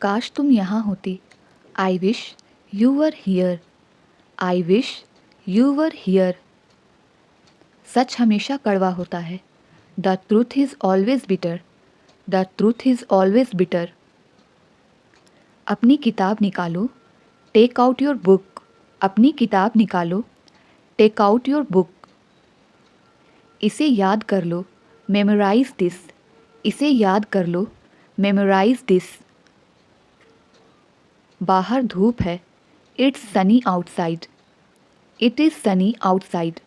काश तुम यहाँ होती। I wish you were here. I wish you were here. सच हमेशा कड़वा होता है। The truth is always bitter. The truth is always bitter. अपनी किताब निकालो। Take out your book. अपनी किताब निकालो। Take out your book. इसे याद कर लो। Memorise this. इसे याद कर लो। Memorise this. बाहर धूप है। It's sunny outside. It is sunny outside.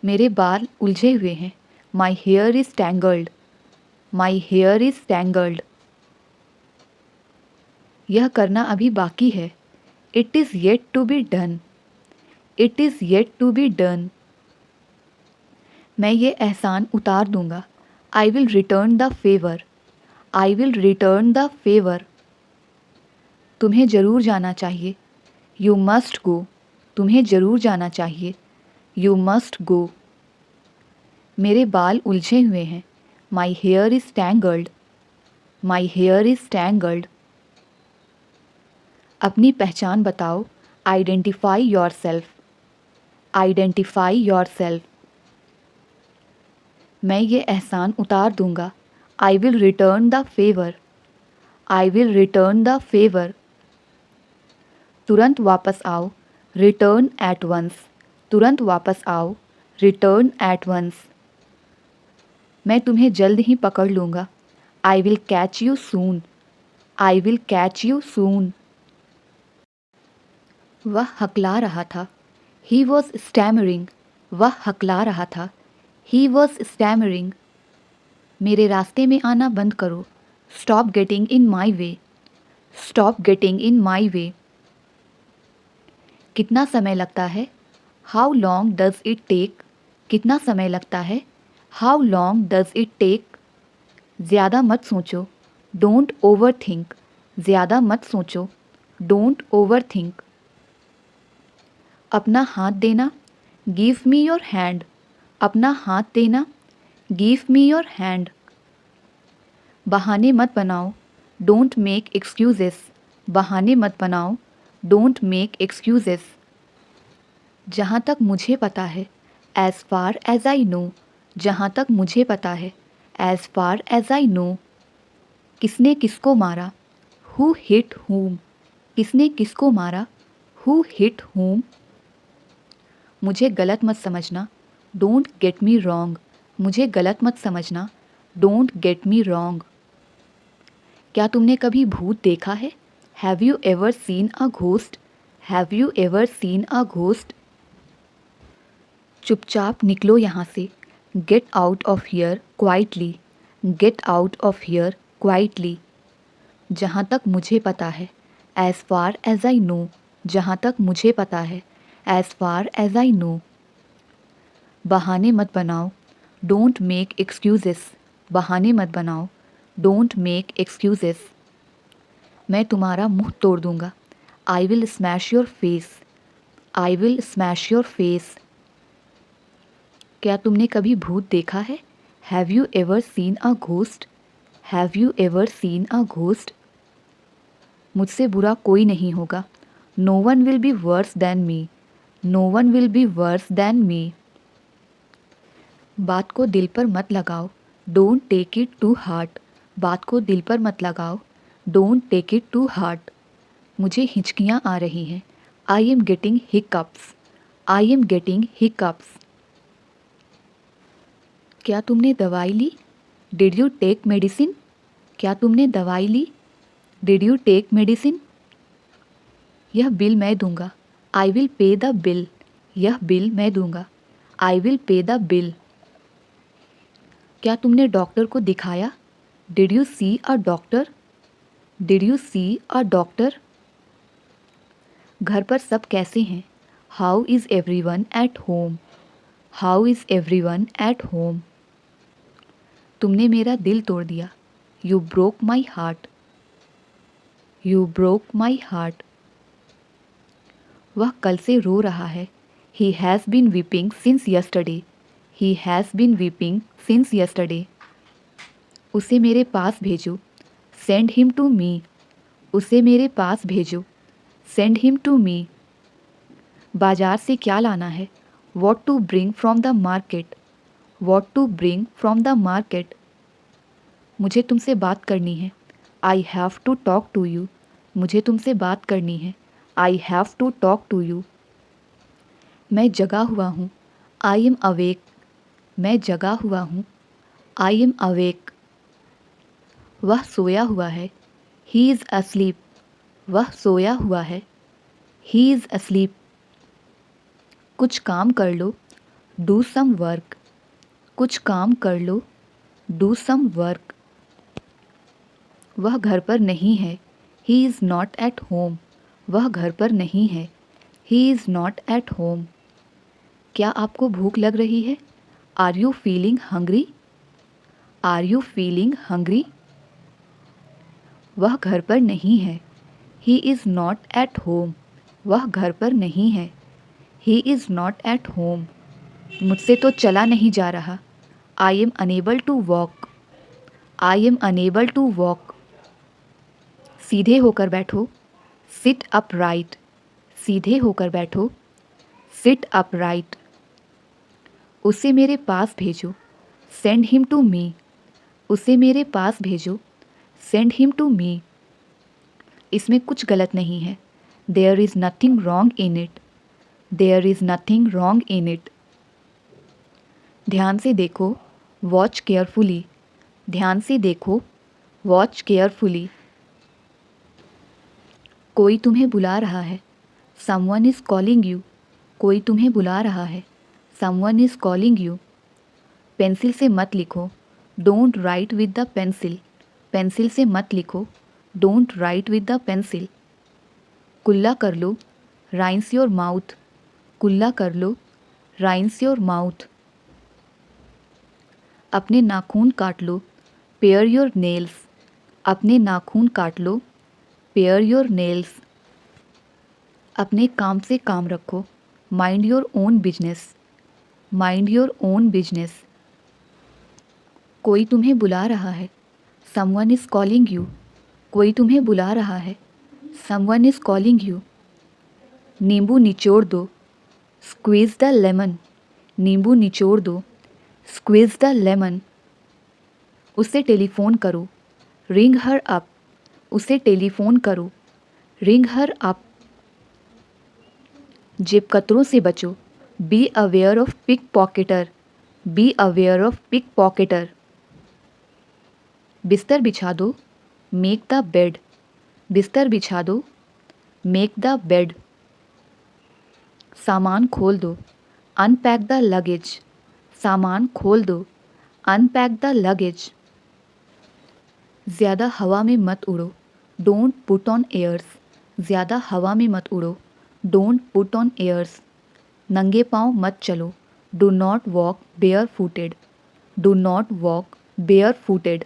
मेरे बाल उलझे हुए हैं। My hair is tangled. My hair is tangled. यह करना अभी बाकी है। It is yet to be done. It is yet to be done. मैं ये एहसान उतार दूंगा। I will return the favour. I will return the favour. तुम्हें ज़रूर जाना चाहिए। You must go. तुम्हें ज़रूर जाना चाहिए। यू मस्ट गो। मेरे बाल उलझे हुए हैं। My hair is tangled. My hair is tangled. अपनी पहचान बताओ। Identify yourself. Identify yourself. मैं ये एहसान उतार दूंगा। I will return the favour. I will return the favour. तुरंत वापस आओ। Return at once. तुरंत वापस आओ। Return at once. मैं तुम्हें जल्द ही पकड़ लूँगा। I will catch you soon. I will catch you soon. वह हकला रहा था। He was stammering. वह हकला रहा था। He was stammering. मेरे रास्ते में आना बंद करो। Stop getting in my way. Stop getting in my way. कितना समय लगता है। How long does it take. कितना समय लगता है। How long does it take. ज़्यादा मत सोचो। Don't overthink. ज़्यादा मत सोचो। Don't overthink. अपना हाथ देना। Give me your hand. अपना हाथ देना। Give me your hand. बहाने मत बनाओ। Don't make excuses. बहाने मत बनाओ। Don't make excuses. जहाँ तक मुझे पता है। As far as I know. जहाँ तक मुझे पता है। As far as I know. किसने किसको मारा। हु हिट हुम। किसने किसको मारा। हु हिट हुम। मुझे गलत मत समझना। Don't get me wrong. मुझे गलत मत समझना। Don't get me wrong. क्या तुमने कभी भूत देखा है। Have you ever seen a ghost. Have you ever seen a ghost. चुपचाप निकलो यहाँ से। Get out of here quietly. Get out of here quietly. जहाँ तक मुझे पता है। As far as I know. जहाँ तक मुझे पता है। As far as I know. बहाने मत बनाओ। Don't make excuses. बहाने मत बनाओ। Don't make excuses. मैं तुम्हारा मुंह तोड़ दूंगा। I will smash your face. I will smash your face. क्या तुमने कभी भूत देखा है। Have you ever seen a ghost. Have you ever seen a ghost. मुझसे बुरा कोई नहीं होगा। No one will be worse than me. No one will be worse than me. बात को दिल पर मत लगाओ। Don't take it to heart. बात को दिल पर मत लगाओ। Don't take it to heart. मुझे हिचकियाँ आ रही हैं। I am getting hiccups. I am getting hiccups. क्या तुमने दवाई ली। Did you take medicine. क्या तुमने दवाई ली। Did you take medicine. यह बिल मैं दूंगा। I will pay the bill. यह बिल मैं दूंगा। I will pay the bill. क्या तुमने डॉक्टर को दिखाया। Did you see a doctor. Did you see a doctor. घर पर सब कैसे हैं। How is everyone at home. How is everyone at home. तुमने मेरा दिल तोड़ दिया। You broke my heart. You broke my heart. वह कल से रो रहा है। He has been weeping since yesterday. He has been weeping since yesterday. उसे मेरे पास भेजो। सेंड हिम टू मी, उसे मेरे पास भेजो। Send him to me. बाजार से क्या लाना है? What to bring from the market, what to bring from the market. मुझे तुमसे बात करनी है। I have to talk to you, मुझे तुमसे बात करनी है। I have to talk to you. मैं जगा हुआ हूँ। आई एम अवेक, मैं जगा हुआ हूँ। I am awake. वह सोया हुआ है। ही इज़ अस्लीप, वह सोया हुआ है। He is asleep. कुछ काम कर लो। डू सम वर्क, कुछ काम कर लो। Do some work. वह घर पर नहीं है। He is not at home, वह घर पर नहीं है। He is not at home. क्या आपको भूख लग रही है? Are you feeling hungry, are you feeling hungry. वह घर पर नहीं है। He is not at home, वह घर पर नहीं है। He is not at home. मुझसे तो चला नहीं जा रहा। I am unable to walk, I am unable to walk. सीधे होकर बैठो। सिट अप राइट, सीधे होकर बैठो। Sit up right. उसे मेरे पास भेजो। सेंड हिम टू मी, उसे मेरे पास भेजो। Send him to me. इसमें कुछ गलत नहीं है। There is nothing wrong in it, there is nothing wrong in it. ध्यान से देखो। वॉच केयरफुली, ध्यान से देखो। Watch carefully. कोई तुम्हें बुला रहा है। समवन इज़ कॉलिंग यू, कोई तुम्हें बुला रहा है। Someone is calling you. Pencil से मत लिखो। Don't write with the pencil, pencil से मत लिखो। Don't write with the pencil. कुल्ला कर लो। राइंस योर माउथ, कुल्ला कर लो। राइंस योर माउथ। अपने नाखून काट लो। पेयर योर नेल्स, अपने नाखून काट लो। Pair your nails. अपने काम से काम रखो। Mind your own business, mind your own business. कोई तुम्हें बुला रहा है। समवन इज़ कॉलिंग यू, कोई तुम्हें बुला रहा है। Someone is calling you. नींबू निचोड़ दो। स्क्वीज़ द लेमन, नींबू निचोड़ दो। Squeeze the lemon. उसे टेलीफोन करो। रिंग हर अप, उसे टेलीफोन करो। Ring her up. जेब कतरों से बचो। Be aware of pick pocketer, be aware of pick pocketer. बिस्तर बिछा दो। मेक द बेड, बिस्तर बिछा दो। Make the bed. सामान खोल दो। अनपैक द लगेज, सामान खोल दो। Unpack the luggage. ज़्यादा हवा में मत उड़ो। डोंट पुट ऑन एयर्स, ज़्यादा हवा में मत उड़ो। Don't put on airs. नंगे पाँव मत चलो। Do not walk barefooted, do not walk barefooted.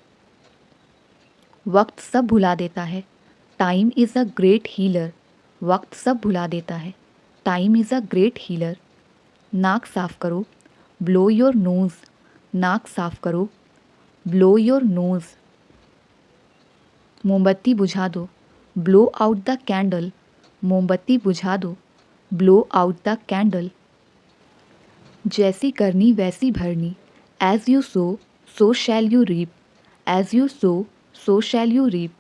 वक्त सब भुला देता है। Time is a great healer, वक्त सब भुला देता है। Time is a great healer. नाक साफ करो। ब्लो योर नोज़, नाक साफ करो। Blow your nose. मोमबत्ती बुझा दो। ब्लो आउट द कैंडल, मोमबत्ती बुझा दो। Blow out the candle. जैसी करनी वैसी भरनी। As you sow shall you reap, as you sow shall you reap.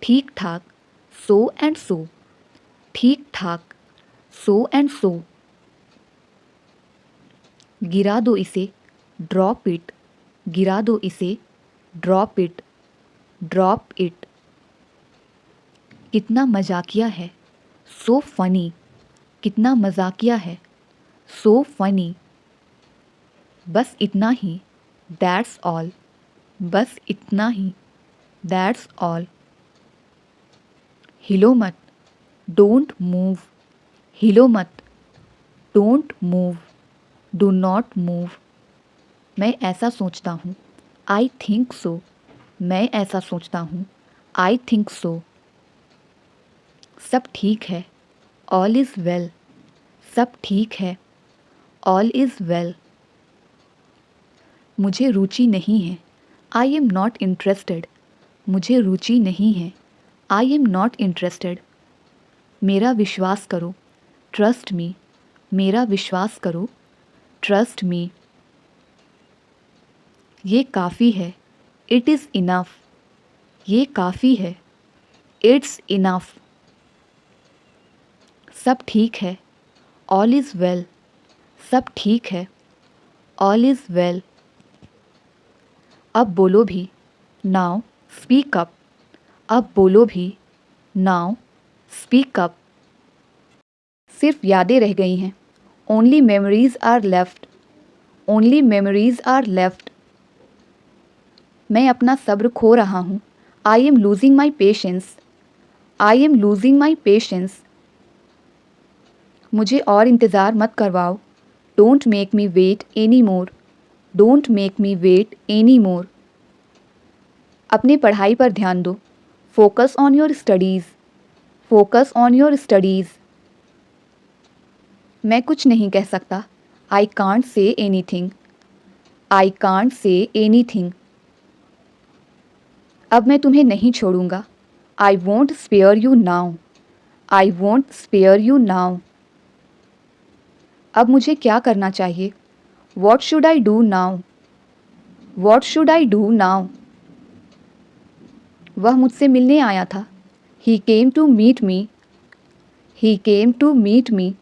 ठीक ठाक। सो एंड सो, ठीक ठाक। So and so. गिरा दो इसे। ड्रॉप इट, गिरा दो इसे। Drop it, drop it. कितना मजाकिया है। सो फनी, कितना मजाकिया है। So funny. बस इतना ही। दैट्स ऑल, बस इतना ही। That's all. हिलो मत। डोंट मूव, हिलो मत। Don't move, do not move. मैं ऐसा सोचता हूँ। आई थिंक सो, मैं ऐसा सोचता हूँ। I think so. सब ठीक है। ऑल इज़ वेल, सब ठीक है। All is well. मुझे रुचि नहीं है। आई एम नॉट इंटरेस्टेड, मुझे रुचि नहीं है। I am not interested. मेरा विश्वास करो। Trust me. मेरा विश्वास करो। Trust me. ये काफ़ी है। It is enough. ये काफ़ी है। It's enough. सब ठीक है। All is well. सब ठीक है। All is well. अब बोलो भी। Now speak up. अब बोलो भी। Now speak up. सिर्फ यादें रह गई हैं। Only memories are left. Only memories are left. मैं अपना सब्र खो रहा हूँ। I am losing my patience. I am losing my patience. मुझे और इंतज़ार मत करवाओ। Don't make me wait anymore. Don't make me wait anymore. अपनी पढ़ाई पर ध्यान दो। Focus on your studies. Focus on your studies. मैं कुछ नहीं कह सकता। I can't say anything. I can't say anything. अब मैं तुम्हें नहीं छोड़ूंगा। I won't spare you now. I won't spare you now. अब मुझे क्या करना चाहिए? What should I do now? What should I do now? वह मुझसे मिलने आया था। He came to meet me. He came to meet me.